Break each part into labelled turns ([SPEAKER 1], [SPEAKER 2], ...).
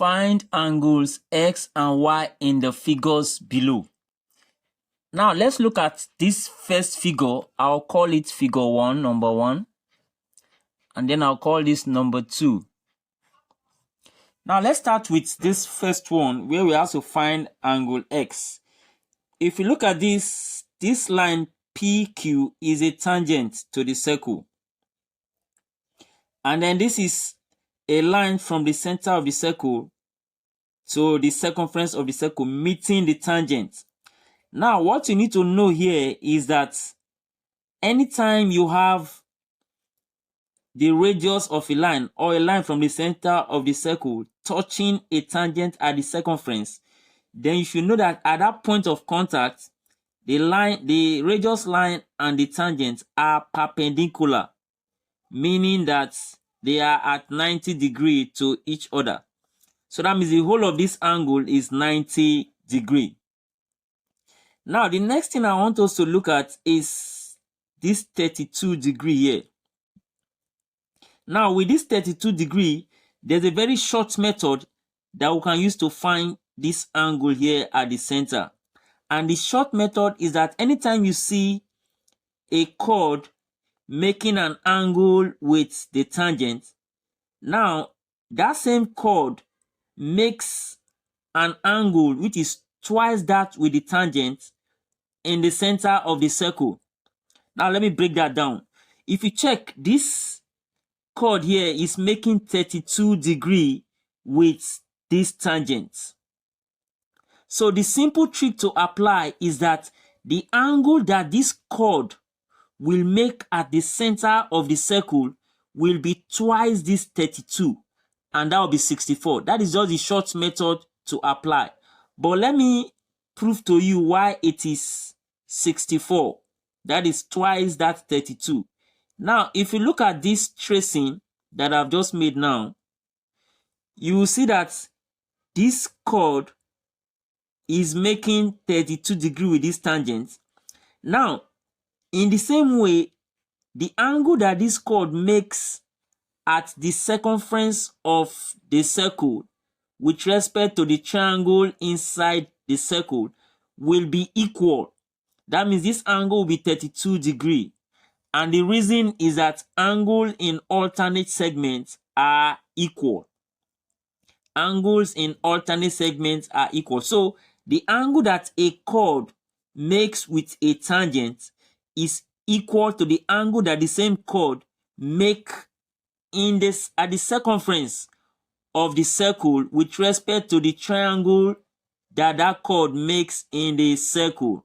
[SPEAKER 1] Find angles X and Y in the figures below. Now let's look at this first figure. I'll call it figure 1, number 1. And then I'll call this number 2. Now let's start with this first one where we have to find angle X. If you look at this line PQ is a tangent to the circle. And then this is a line from the center of the circle to the circumference of the circle meeting the tangent. Now, what you need to know here is that anytime you have the radius of a line or a line from the center of the circle touching a tangent at the circumference, then you should know that at that point of contact, the radius line and the tangent are perpendicular, meaning that they are at 90 degrees to each other. So that means the whole of this angle is 90 degrees. Now, the next thing I want us to look at is this 32 degree here. Now, with this 32 degree, there's a very short method that we can use to find this angle here at the center. And the short method is that anytime you see a chord making an angle with the tangent, now that same chord makes an angle which is twice that with the tangent in the center of the circle. Now let me break that down. If you check, this chord here is making 32 degrees with this tangent. So the simple trick to apply is that the angle that this chord will make at the center of the circle will be twice this 32, and that will be 64. That is just the short method to apply. But let me prove to you why it is 64. That is twice that 32. Now, if you look at this tracing that I've just made now, you will see that this chord is making 32 degrees with this tangent. Now, in the same way, the angle that this chord makes at the circumference of the circle with respect to the triangle inside the circle will be equal. That means this angle will be 32 degrees. And the reason is that angles in alternate segments are equal. Angles in alternate segments are equal. So the angle that a chord makes with a tangent is equal to the angle that the same chord make at the circumference of the circle with respect to the triangle that chord makes in the circle.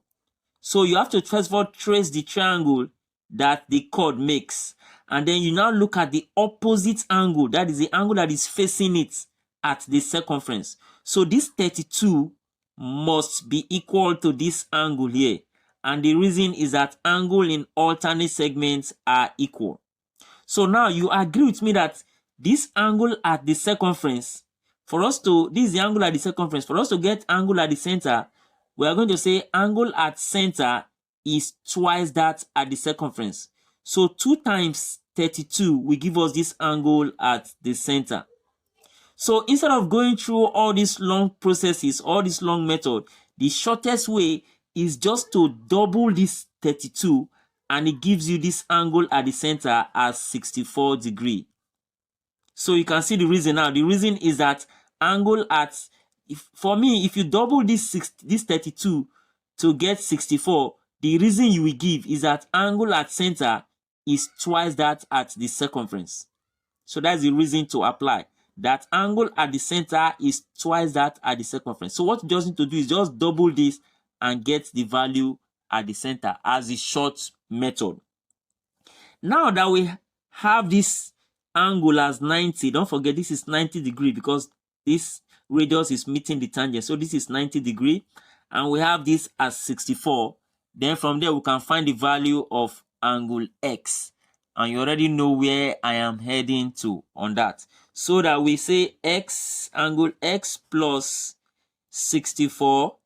[SPEAKER 1] So you have to first of all trace the triangle that the chord makes, and then you now look at the opposite angle, that is the angle that is facing it at the circumference. So this 32 must be equal to this angle here, and the reason is that angles in alternate segments are equal. So now you agree with me that this angle at the circumference, this is the angle at the circumference. For us to get angle at the center, we are going to say angle at center is twice that at the circumference. So 2 times 32 will give us this angle at the center. So instead of going through all these long processes, all this long method, the shortest way is just to double this 32, and it gives you this angle at the center as 64 degrees. So you can see the reason now. The reason is that angle at, for me, if you double this 32 to get 64, the reason you will give is that angle at center is twice that at the circumference. So that's the reason to apply. That angle at the center is twice that at the circumference. So what you just need to do is just double this and get the value at the center as the short method. Now that we have this angle as 90, don't forget this is 90 degrees because this radius is meeting the tangent. So this is 90 degrees, and we have this as 64. Then from there we can find the value of angle X, and you already know where I am heading to on that. So that we say angle X plus 64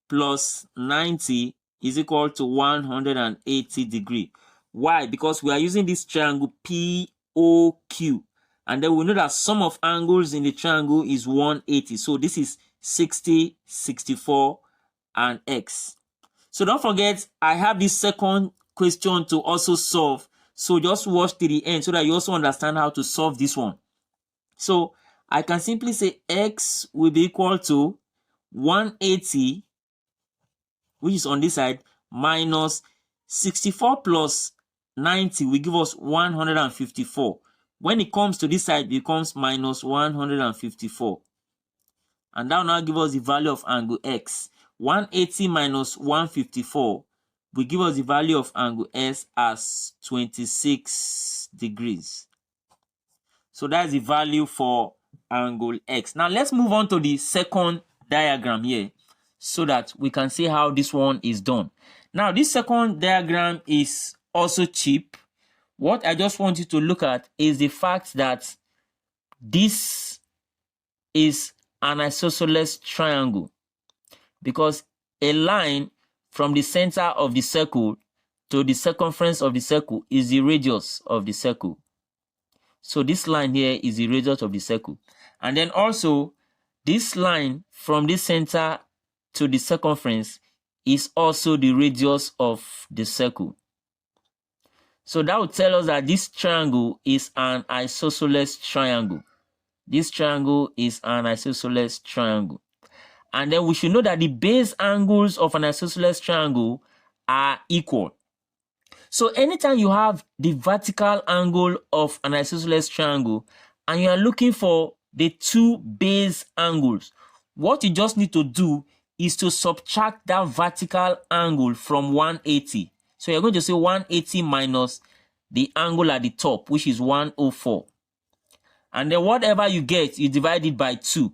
[SPEAKER 1] plus 90 is equal to 180 degrees. Why? Because we are using this triangle POQ, And then we know that sum of angles in the triangle is 180. So this is 60, 64, and x. So don't forget, I have this second question to also solve. So just watch to the end so that you also understand how to solve this one. So I can simply say x will be equal to 180, which is on this side, minus 64 plus 90 will give us 154. When it comes to this side, it becomes minus 154. And that will now give us the value of angle x. 180 minus 154 will give us the value of angle s as 26 degrees. So that's the value for angle x. Now let's move on to the second diagram here so that we can see how this one is done. Now this second diagram is also cheap. What I just want you to look at is the fact that this is an isosceles triangle, because a line from the center of the circle to the circumference of the circle is the radius of the circle. So this line here is the radius of the circle. And then also, this line from the center to the circumference is also the radius of the circle. So that would tell us that this triangle is an isosceles triangle. This triangle is an isosceles triangle. And then we should know that the base angles of an isosceles triangle are equal. So anytime you have the vertical angle of an isosceles triangle and you are looking for the two base angles, what you just need to do is to subtract that vertical angle from 180. So you're going to say 180 minus the angle at the top, which is 104. And then whatever you get, you divide it by 2.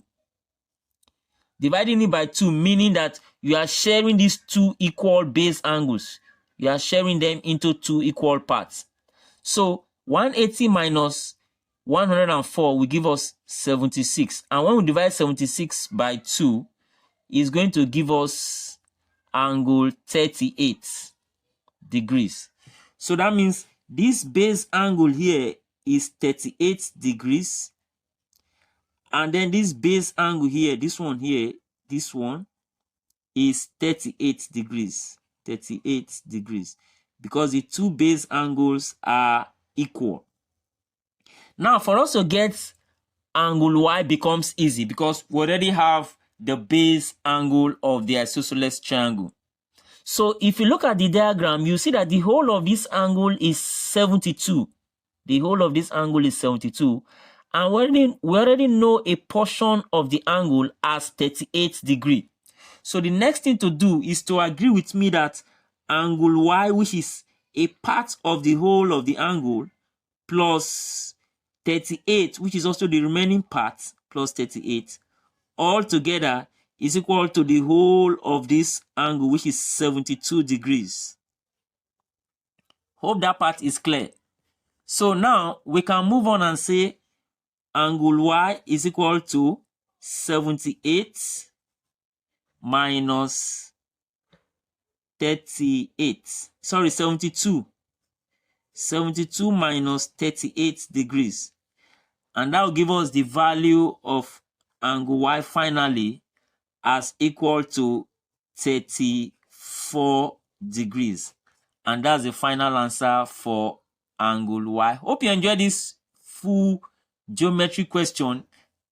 [SPEAKER 1] Dividing it by 2, meaning that you are sharing these two equal base angles. You are sharing them into two equal parts. So 180 minus 104 will give us 76. And when we divide 76 by 2, it's going to give us angle 38 degrees. So that means this base angle here is 38 degrees. And then this base angle here, this one is 38 degrees. 38 degrees. Because the two base angles are equal. Now, for us to get angle y becomes easy because we already have the base angle of the isosceles triangle. So if you look at the diagram, you see that the whole of this angle is 72. The whole of this angle is 72. And we already know a portion of the angle as 38 degrees. So the next thing to do is to agree with me that angle y, which is a part of the whole of the angle, plus 38, which is also the remaining part, plus 38, all together is equal to the whole of this angle, which is 72 degrees. Hope that part is clear. So now we can move on and say angle y is equal to 78 minus 38. Sorry, 72. 72 minus 38 degrees. And that will give us the value of angle y finally as equal to 34 degrees. And that's the final answer for angle y. Hope you enjoyed this full geometry question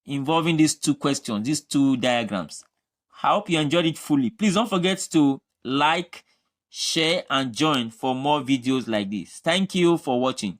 [SPEAKER 1] involving these two questions, these two diagrams. I hope you enjoyed it fully. Please don't forget to like, share, and join for more videos like this. Thank you for watching.